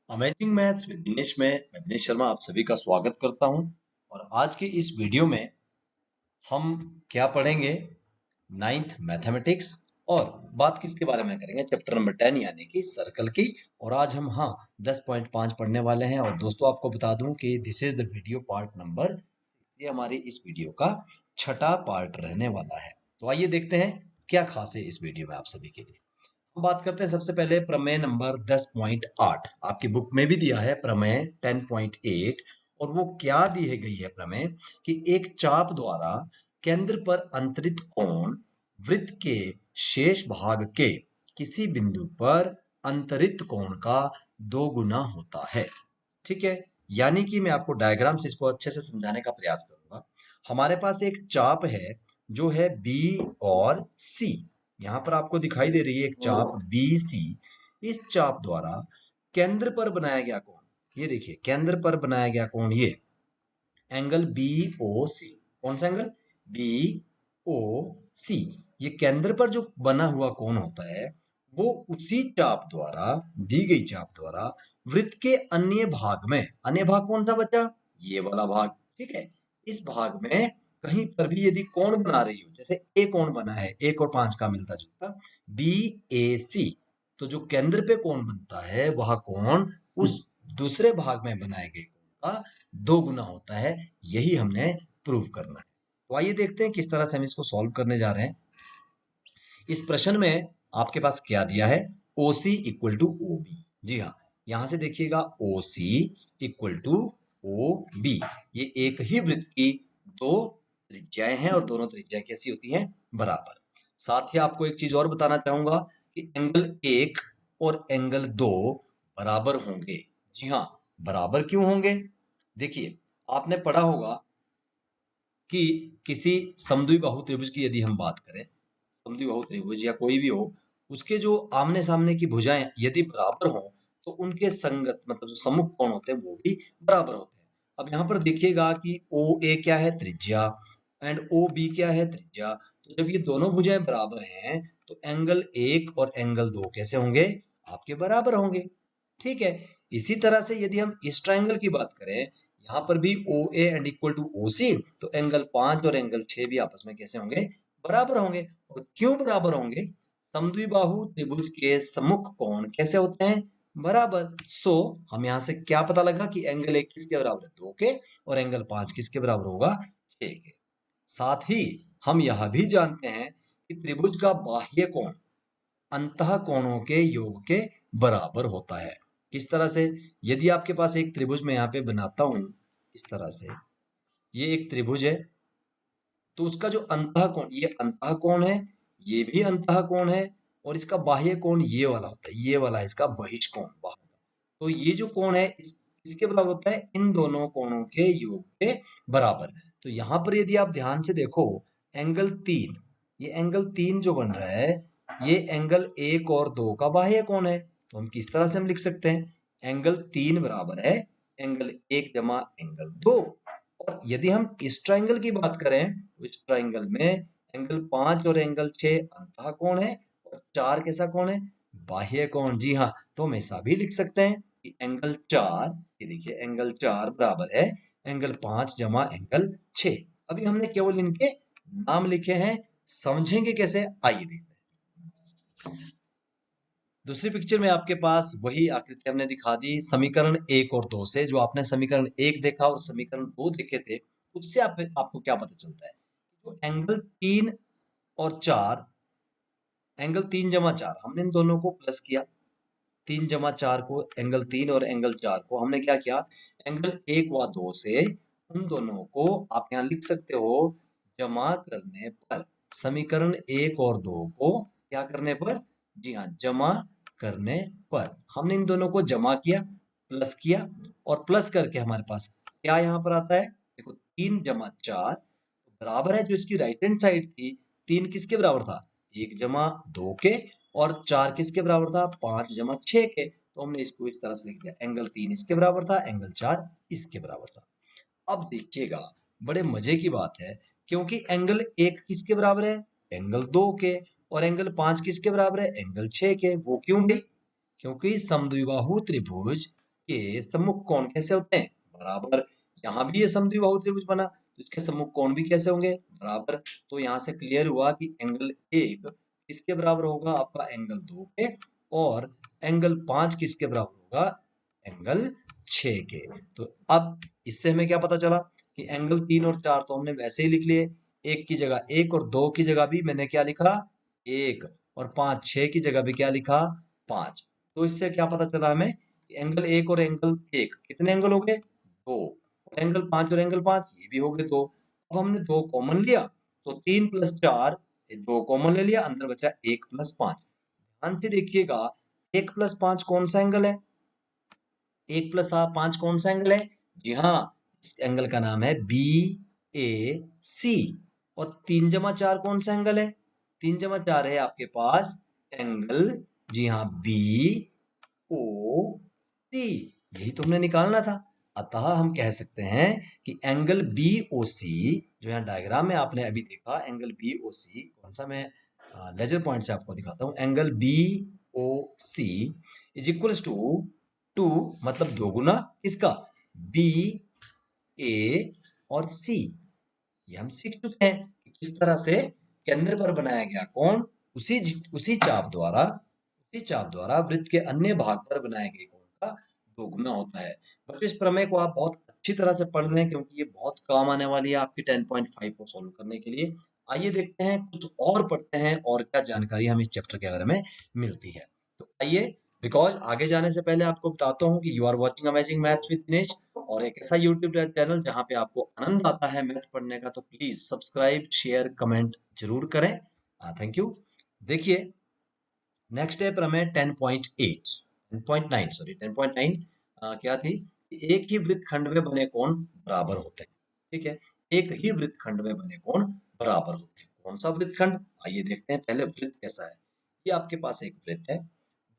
Amazing maths with Dinesh में मैं दिनेश शर्मा आप सभी का स्वागत करता हूं। और आज की इस वीडियो में हम क्या पढ़ेंगे? Ninth mathematics. और बात किसके बारे में करेंगे? चैप्टर नंबर 10 यानी कि सर्कल की। और आज हम 10.5 पढ़ने वाले हैं। और दोस्तों आपको बता दूं कि this is the video part number 6। ये हमारी इस वीडियो का छठा पार्ट रहने वाला है। तो आइए देखते हैं क्या खास है इस वीडियो में आप सभी के लिए। हम बात करते हैं सबसे पहले प्रमेय नंबर 10.8। आपकी बुक में भी दिया है प्रमेय 10.8। और वो क्या दी है गई है प्रमेय कि एक चाप द्वारा केंद्र पर अंतरित कोण वृत्त के शेष भाग के किसी बिंदु पर अंतरित कोण का 2 गुना होता है। ठीक है, यानी कि मैं आपको डायग्राम से इसको अच्छे से समझाने का प्रयास करूंगा। हमारे पास एक चाप है जो है बी और सी। यहाँ पर आपको दिखाई दे रही है एक चाप बी सी। इस चाप द्वारा केंद्र पर बनाया गया कोण, ये देखिए केंद्र पर बनाया गया कोण, ये एंगल बी ओ सी। कौन सा एंगल? बी ओ सी। ये केंद्र पर जो बना हुआ कोण होता है वो उसी चाप द्वारा, दी गई चाप द्वारा वृत्त के अन्य भाग में, अन्य भाग कौन सा बचा? ये वाला भाग। ठीक है, इस भाग में कहीं पर भी यदि कोण बना रही हो, जैसे ए कोण बना है 1 और 5 का मिलता जुलता बी ए सी, तो जो केंद्र पे कोण बनता है वह कोण उस दूसरे भाग में बनाए गए कोण का 2 गुना होता है। यही हमने प्रूव करना है। तो आइए देखते हैं किस तरह से हम इसको सॉल्व करने जा रहे हैं। इस प्रश्न में आपके पास क्या दिया है? OC equal to OB। जी हाँ, यहां से देखिएगा OC इक्वल टू OB। ये एक ही वृत्त की दो त्रिज्याएं हैं और दोनों त्रिज्याएं कैसी होती हैं? बराबर। साथ ही आपको एक चीज और बताना चाहूंगा कि एंगल 1 और एंगल 2 बराबर होंगे। जी हाँ, बराबर क्यों होंगे? देखिए, आपने पढ़ा होगा कि किसी समद्विबाहु त्रिभुज की यदि हम बात करें, समद्विबाहु त्रिभुज या कोई भी हो, उसके जो आमने सामने की भुजाएं यदि बराबर हों तो उनके संगत मतलब जो सम्मुख कोण होते हैं वो भी बराबर होते हैं। अब यहाँ पर देखिएगा कि ओ ए क्या है? त्रिज्या। एंड ओ बी क्या है? त्रिज्या। तो जब ये दोनों भुजाएं बराबर हैं तो एंगल 1 और एंगल 2 कैसे होंगे? आपके बराबर होंगे। ठीक है, इसी तरह से यदि हम इस ट्राइंगल की बात करें, यहाँ पर भी O A and equal to O C, तो एंगल 5 और एंगल 6 भी आपस में कैसे होंगे? बराबर होंगे। और क्यों बराबर होंगे? समद्विबाहु त्रिभुज के सम्मुख कोण कैसे होते हैं? बराबर। हम यहाँ से क्या पता लगा कि एंगल 1 किसके बराबर है? 2 के। और एंगल 5 किसके बराबर होगा? 6 के। साथ ही हम यह भी जानते हैं कि त्रिभुज का बाह्य कोण अंतः कोणों के योग के बराबर होता है। किस तरह से? यदि आपके पास एक त्रिभुज मैं यहाँ पे बनाता हूं इस तरह से, ये एक त्रिभुज है, तो उसका जो अंतः कोण, ये अंतः कोण है, ये भी अंतः कोण है, और इसका बाह्य कोण ये वाला होता है, ये वाला है इसका बहिष्कोण बाह्य। तो ये जो कोण है इसके बराबर होता है इन दोनों कोणों के योग के बराबर। तो यहाँ पर यदि आप ध्यान से देखो, एंगल 3, ये एंगल 3 जो बन रहा है ये एंगल 1 और 2 का बाह्य कोण है। तो हम किस तरह से हम लिख सकते हैं? एंगल 3 बराबर है एंगल 1 जमा एंगल 2। और यदि हम इस ट्राइंगल की बात करें तो इस ट्राइंगल में एंगल 5 और एंगल 6 अंतः कोण है और 4 कैसा कोण है? बाह्य कोण। जी हाँ, तो हम ऐसा भी लिख सकते हैं कि एंगल 4, ये देखिए एंगल 4 बराबर है एंगल 5 जमा एंगल 6। अभी हमने केवल इनके नाम लिखे हैं, समझेंगे कैसे? आइए देखते हैं। दूसरी पिक्चर में आपके पास वही आकृति हमने दिखा दी समीकरण 1 और 2 से। जो आपने समीकरण 1 देखा और समीकरण 2 देखे थे, उससे आपको क्या पता चलता है? जो एंगल 3 और 4, एंगल 3 जमा 4, हमने इन दोनों को प्लस किया। 3 जमा 4 को, एंगल 3 और एंगल 4 को हमने क्या किया? एंगल 1 व 2 से उन दोनों को आप यहाँ लिख सकते हो जमा करने पर। समीकरण 1 और 2 को क्या करने पर? जी हाँ, जमा करने पर हमने इन दोनों को जमा किया, प्लस किया, और प्लस करके हमारे पास क्या यहाँ पर आता है? देखो 3 जमा 4 बराबर है, जो इसकी राइट हैंड साइड थी 3 किसके बराबर था? 1 जमा 2 के। और 4 किसके बराबर था? 5 जमा 6 के। तो हमने इसको इस तरह से लिख दिया, एंगल 3 इसके बराबर था, एंगल 4 इसके बराबर था। अब देखिएगा, बड़े मजे की बात है, क्योंकि एंगल 1 किसके बराबर है? एंगल 2 के। और एंगल 5 किसके बराबर है? एंगल 6 के। वो क्यों भाई? क्योंकि समद्विबाहु त्रिभुज के सम्मुख कोण कैसे होते हैं? बराबर। यहाँ भी ये समद्विबाहु त्रिभुज बना, तो इसके सम्मुख कोण भी कैसे होंगे? बराबर। तो यहाँ से क्लियर हुआ कि एंगल 1 किसके बराबर होगा? आपका एंगल 2 के। और एंगल 5 किसके बराबर होगा? एंगल 6 के। तो अब इससे हमें क्या पता चला कि एंगल 3 और 4 तो हमने वैसे ही लिख लिए, 1 की जगह 1 और 2 की जगह भी मैंने क्या लिखा? 1। और 5 6 की जगह भी क्या लिखा? 5। तो इससे क्या पता चला हमें? एंगल 1 और एंगल 1 कितने एंगल हो गए? 2। और एंगल 5 और एंगल 5 ये भी हो गए 2। अब हमने 2 कॉमन लिया, तो 3 + 4, 2 कॉमन ले लिया, अंदर बचा 1 + 5। ध्यान से देखिएगा, 1 + 5 कौन सा एंगल है? 1 + 5 कौन सा एंगल है? जी हाँ, इस एंगल का नाम है BAC। और 3 + 4 कौन सा एंगल है? 3 + 4 है आपके पास एंगल, जी हाँ, BOC। यही तो हमने निकालना था। अतः हम कह सकते हैं कि एंगल BOC, जो यहाँ डायग्राम में आपने अभी देखा, एंगल BOC कौन सा, मैं लेजर पॉइंट से आपको दिखाता हूँ। Angle BOC is equals to 2, मतलब 2 गुना किसका? BA और C। ये हम सीख चुके हैं कि किस तरह से केंद्र पर बनाया गया कोण उसी चाप द्वारा वृत्त के अन्य भाग पर बनाए गए कोण का 2 गुना होता है। बच्चों, इस प्रमेय को आप बहुत अच्छी तरह से पढ़ लें, क्योंकि ये बहुत काम आने वाली है आपकी 10.5 को सॉल्व करने के लिए। आइए देखते हैं, कुछ और पढ़ते हैं और क्या जानकारी हमें इस चैप्टर के बारे में मिलती है। तो आइए, बिकॉज आगे जाने से पहले आपको बताता हूँ कि you are watching amazing math with Dinesh, और एक ऐसा यूट्यूब चैनल जहाँ पे आपको आनंद आता है मैथ पढ़ने का। तो प्लीज सब्सक्राइब, शेयर, कमेंट जरूर करें। Thank you. देखिए, नेक्स्ट है प्रमेय 10.8, 10.9 सॉरी 10.9। क्या थी? एक ही वृत्तखंड में बने कोण बराबर होते हैं। ठीक है, एक ही वृत्तखंड में बने कोण बराबर होते हैं। कौन सा वृत्तखंड? आइए देखते हैं पहले वृत्त कैसा है। ये आपके पास एक वृत्त है,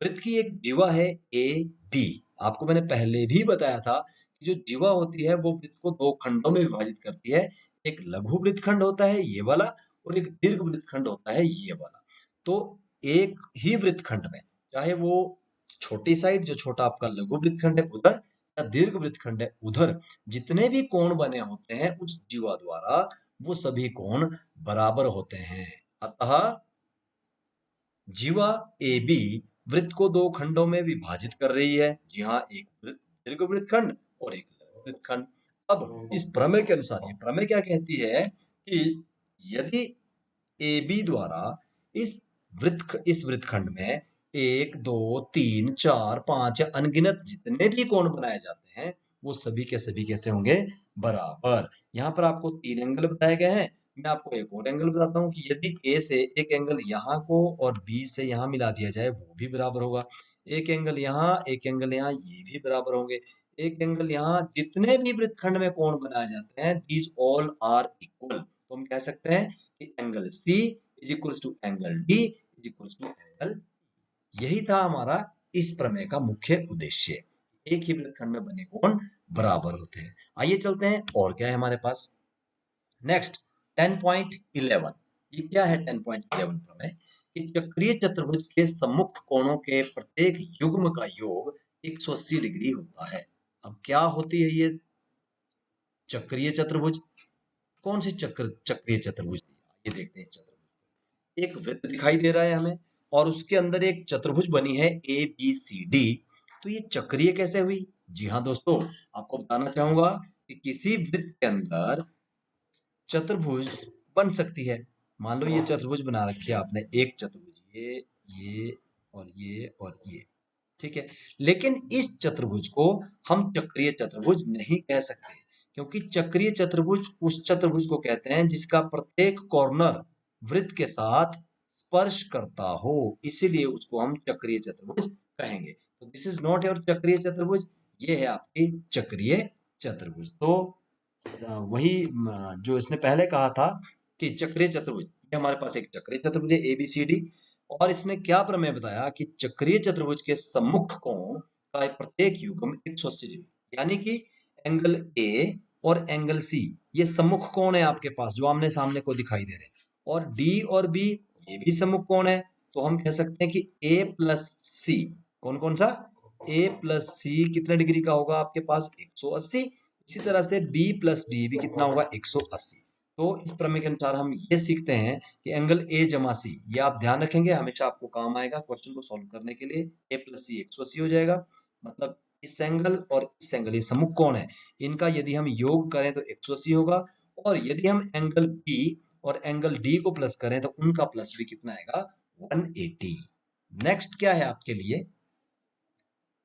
वृत्त की एक जीवा है AB। आपको मैंने पहले भी बताया था कि जो जीवा होती है वो वृत्त को 2 खंडों में विभाजित करती है। एक लघु वृत्तखंड होता है ये वाला, और एक दीर्घ वृत्तखंड होता है ये वाला। तो एक ही वृत्तखंड में, चाहे वो छोटी साइड, जो छोटा आपका लघु वृत्तखंड है उधर, या दीर्घ वृत्तखंड है उधर, जितने भी कोण बने होते हैं उस जीवा द्वारा, वो सभी कोण बराबर होते हैं। अतः जीवा AB वृत्त को 2 खंडों में विभाजित कर रही है। जी हाँ, एक दीर्घ वृत्तखंड और एक लघु वृत्तखंड। अब इस प्रमेय के अनुसार, ये प्रमेय क्या कहती है कि यदि AB द्वारा इस वृत्तखंड में 1 2 3 4 5 अनगिनत जितने भी कोण बनाए जाते हैं, वो सभी के सभी कैसे होंगे? बराबर। यहाँ पर आपको 3 एंगल बताए गए हैं। मैं आपको एक और एंगल बताता हूँ कि यदि A से एक एंगल यहाँ को और B से यहाँ मिला दिया जाए, वो भी बराबर होगा। एक एंगल यहाँ, एक एंगल यहाँ, ये भी बराबर होंगे। एक एंगल यहाँ, जितने भी वृत्तखंड में कोण बनाए जाते हैं, दीज ऑल आर इक्वल। तो हम कह सकते हैं कि angle C is equals to angle D is equals to angle. यही था हमारा इस प्रमेय का मुख्य उद्देश्य। एक ही वृत्तखंड में बने कोण बराबर होते हैं। आइए चलते हैं, और क्या है हमारे पास। नेक्स्ट 10.11। ये क्या है 10.11 प्रमेय? कि चक्रीय चतुर्भुज के सम्मुख कोणों के प्रत्येक युग्म का योग 180 डिग्री होता है। अब क्या होती है ये चक्रीय चतुर्भुज? कौन सी चक्रीय चतुर्भुज? ये देखते हैं। इस चतुर्भुज, एक वृत्त दिखाई दे रहा है हमें, और उसके अंदर एक चतुर्भुज बनी है ABCD। तो ये चक्रीय कैसे हुई? जी हाँ दोस्तों, आपको बताना चाहूंगा कि किसी वृत्त के अंदर चतुर्भुज बन सकती है। मान लो ये चतुर्भुज बना रखी है आपने, एक चतुर्भुज, ये और ये और ये। ठीक है, लेकिन इस चतुर्भुज को हम चक्रीय चतुर्भुज नहीं कह सकते, क्योंकि चक्रीय चतुर्भुज उस चतुर्भुज को कहते हैं जिसका प्रत्येक कॉर्नर वृत्त के साथ स्पर्श करता हो, इसीलिए उसको हम चक्रीय चतुर्भुज कहेंगे। तो दिस इज नॉट योर चक्रीय चतुर्भुज, ये है आपकी चक्रीय चतुर्भुज। तो वही जो इसने पहले कहा था कि चक्रीय चतुर्भुज, ये हमारे पास एक चक्रीय चतुर्भुज है ABCD। और इसने क्या प्रमेय बताया कि चक्रीय चतुर्भुज के सम्मुख कोण का प्रत्येक युग्म 180 डिग्री, यानी कि एंगल A और एंगल सी, ये सम्मुख कोण है आपके पास जो आमने सामने को दिखाई दे रहे हैं। और डी और बी ये भी सम्मुख कोण है, तो हम कह सकते हैं कि ए प्लस सी, कौन कौन सा, ए प्लस सी कितने डिग्री का होगा आपके पास, 180। इसी तरह से बी प्लस डी भी कितना होगा, 180। तो इस प्रमेय के अनुसार हम ये सीखते हैं कि एंगल ए जमा सी, ये आप ध्यान रखेंगे, हमेशा आपको काम आएगा क्वेश्चन को सॉल्व करने के लिए। ए प्लस सी 180 हो जाएगा, मतलब इस एंगल और इस एंगल, ये सम्मुख कोण है, इनका यदि हम योग करें तो 180 होगा। और यदि हम एंगल बी और एंगल डी को प्लस करें तो उनका प्लस भी कितना आएगा, 180। नेक्स्ट क्या है आपके लिए,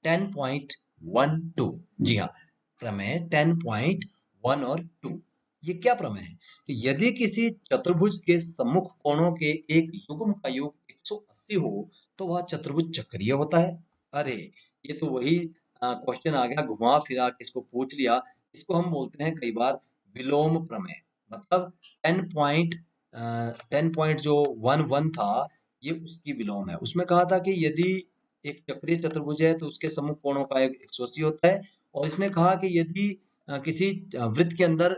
10.12। जी हाँ, प्रमेय 10.1 और 2। ये क्या प्रमेय है कि यदि किसी चतुर्भुज के सम्मुख कोणों के एक युग्म का योग 180 हो तो वह चतुर्भुज चक्रीय होता है। अरे ये तो वही क्वेश्चन आ गया, घुमा फिरा के इसको पूछ लिया। इसको हम बोलते हैं कई बार विलोम प्रमेय। मतलब 10 जो 11 था, ये उसकी विलोम है। उसमें कहा था कि यदि एक चक्रीय चतुर्भुज है तो उसके सम्मुख कोणों का योग 180 होता है। और इसने कहा कि यदि किसी वृत्त के अंदर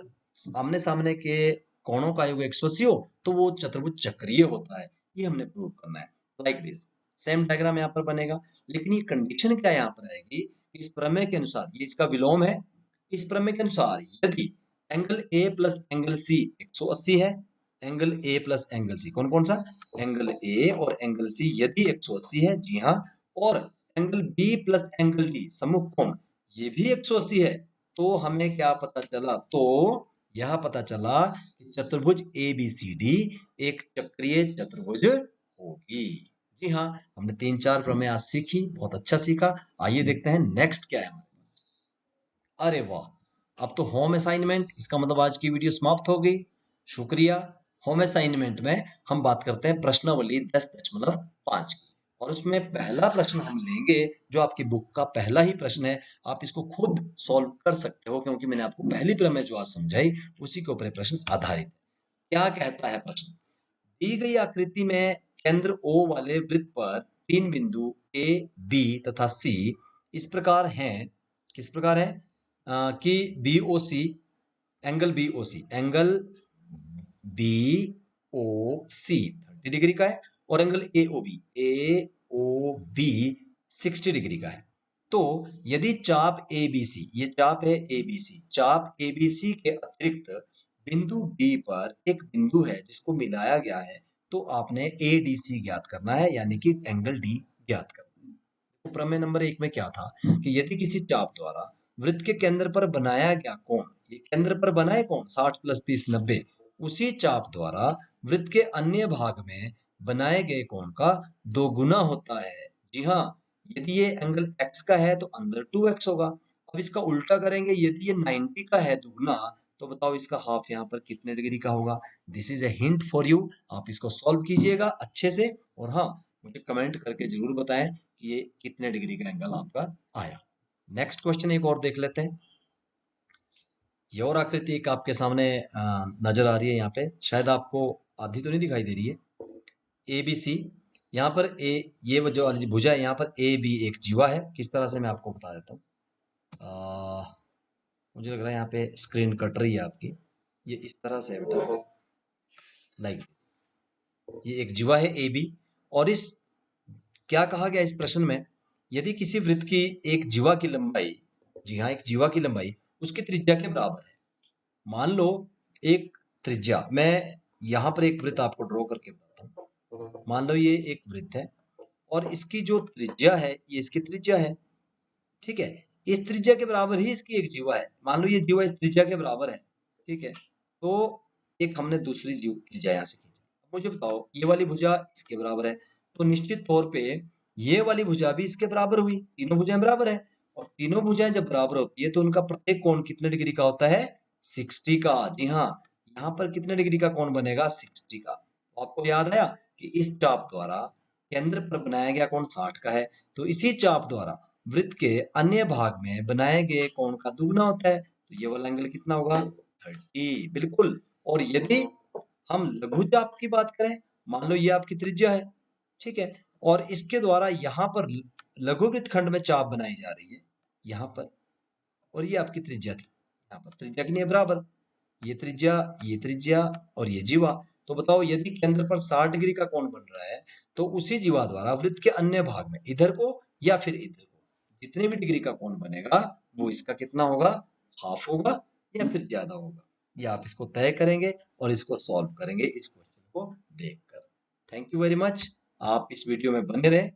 आमने सामने के कोणों का योग 180 हो तो वो चतुर्भुज चक्रीय होता है। ये हमने प्रूव करना है। लाइक दिस सेम डायग्राम यहाँ पर बनेगा, लेकिन ये कंडीशन क्या यहाँ पर आएगी, इस प्रमेय के अनुसार, ये इसका विलोम है। इस प्रमेय के अनुसार यदि angle A plus angle C 180 है, angle A plus angle C कौन कौन सा, एंगल ए और एंगल सी यदि 180 है, जी हाँ, और angle B plus angle D सम्मुख कोण ये भी 180 है, तो हमें क्या पता चला, तो यह पता चला कि चतुर्भुज ए बी सी डी एक चक्रीय चतुर्भुज होगी। जी हाँ, हमने 3-4 प्रमेय आज सीखी, बहुत अच्छा सीखा। आइए देखते हैं नेक्स्ट क्या है हमारे पास। अरे वाह, अब तो होम असाइनमेंट, इसका मतलब आज की वीडियो समाप्त हो गई। शुक्रिया। होम असाइनमेंट में हम बात करते हैं प्रश्नावली 10.5 की, और उसमें पहला प्रश्न हम लेंगे जो आपकी बुक का पहला ही प्रश्न है। आप इसको खुद सॉल्व कर सकते हो क्योंकि मैंने आपको पहली प्रमेय जो आज समझाई उसी के ऊपर प्रश्न आधारित है। क्या कहता है प्रश्न, दी गई आकृति में केंद्र O वाले वृत्त पर 3 बिंदु A, B तथा C इस प्रकार हैं, किस प्रकार है कि BOC, एंगल BOC 30 डिग्री का है और एंगल AOB 60 डिग्री का है। तो यदि चाप ABC, ये चाप है ABC, चाप ABC के अतिरिक्त बिंदु B पर एक बिंदु है जिसको मिलाया गया है, तो आपने ADC ज्ञात करना है, यानी कि एंगल D ज्ञात करना है। तो प्रमेय नंबर 1 में क्या था कि यदि किसी चाप द्वारा वृत्त के केंद्र पर बनाया गया कोण, ये केंद्र पर बना है कोण 60 + 30 90, उसी चाप द्वारा वृत्त के अन्य भाग में बनाए गए कोण का दोगुना होता है। जी हाँ, यदि ये एंगल x का है तो अंदर 2x होगा। अब इसका उल्टा करेंगे, यदि ये 90 का है दुगना, तो बताओ इसका हाफ यहाँ पर कितने डिग्री का होगा। This is a hint for you, आप इसको सॉल्व कीजिएगा अच्छे से, और हाँ, मुझे कमेंट करके जरूर बताएं कि ये कितने डिग्री का एंगल आपका आया। नेक्स्ट क्वेश्चन एक और देख लेते हैं। ये और आकृति एक आपके सामने नजर आ रही है, यहाँ पे शायद आपको आधी तो नहीं दिखाई दे रही है। ए बी सी, यहाँ पर ए, ये जो भुजा है यहाँ पर ए बी एक जीवा है। किस तरह से मैं आपको बता देता हूँ, मुझे लग रहा है यहाँ पे स्क्रीन कट रही है आपकी। ये इस तरह से है बेटा, लाइक ये एक जीवा है ए बी, और इस क्या कहा गया इस प्रश्न में, यदि किसी वृत्त की एक जीवा की लंबाई, जी हाँ, एक जीवा की लंबाई उसकी त्रिज्या के बराबर है। मान लो एक त्रिज्या, मैं यहाँ पर एक वृत्त आपको ड्रॉ करके बताता हूँ। मान लो ये एक वृत्त है और इसकी जो त्रिज्या है ये इसकी त्रिज्या है, ठीक है। इस त्रिज्या के बराबर ही इसकी एक जीवा है। मान लो ये जीवा इस त्रिज्या के बराबर है, ठीक है। तो एक हमने दूसरी त्रिज्या यहाँ से खींची। मुझे बताओ ये वाली भुजा इसके बराबर है, तो निश्चित तौर पे ये वाली भुजा भी इसके बराबर हुई। तीनों भुजाएं बराबर है, और तीनों भुजाएं जब बराबर होती है तो उनका प्रत्येक कोण कितने डिग्री का होता है, 60 का। जी हाँ, यहाँ पर कितने डिग्री का कोण बनेगा, 60 का। तो आपको याद आया कि इस चाप द्वारा केंद्र पर बनाया गया कोण 60 का है, तो इसी चाप द्वारा वृत्त के अन्य भाग में बनाए गए कोण का दुगना होता है, तो ये वाला एंगल कितना होगा, 30, बिल्कुल। और यदि हम लघु चाप की बात करें, मान लो ये आपकी त्रिज्या है, ठीक है, और इसके द्वारा यहाँ पर लघु वृत्तखंड में चाप बनाई जा रही है यहाँ पर, और ये आपकी त्रिज्या थी, यहाँ पर त्रिज्या कितनी है बराबर, ये त्रिज्या और ये जीवा। तो बताओ यदि केंद्र पर 60 डिग्री का कोण बन रहा है तो उसी जीवा द्वारा वृत्त के अन्य भाग में इधर को या फिर इधर को जितने भी डिग्री का कोण बनेगा वो इसका कितना होगा, हाफ होगा या फिर ज्यादा होगा। ये आप इसको तय करेंगे और इसको सॉल्व करेंगे इस क्वेश्चन को देखकर। Thank you very much. आप इस वीडियो में बने रहें।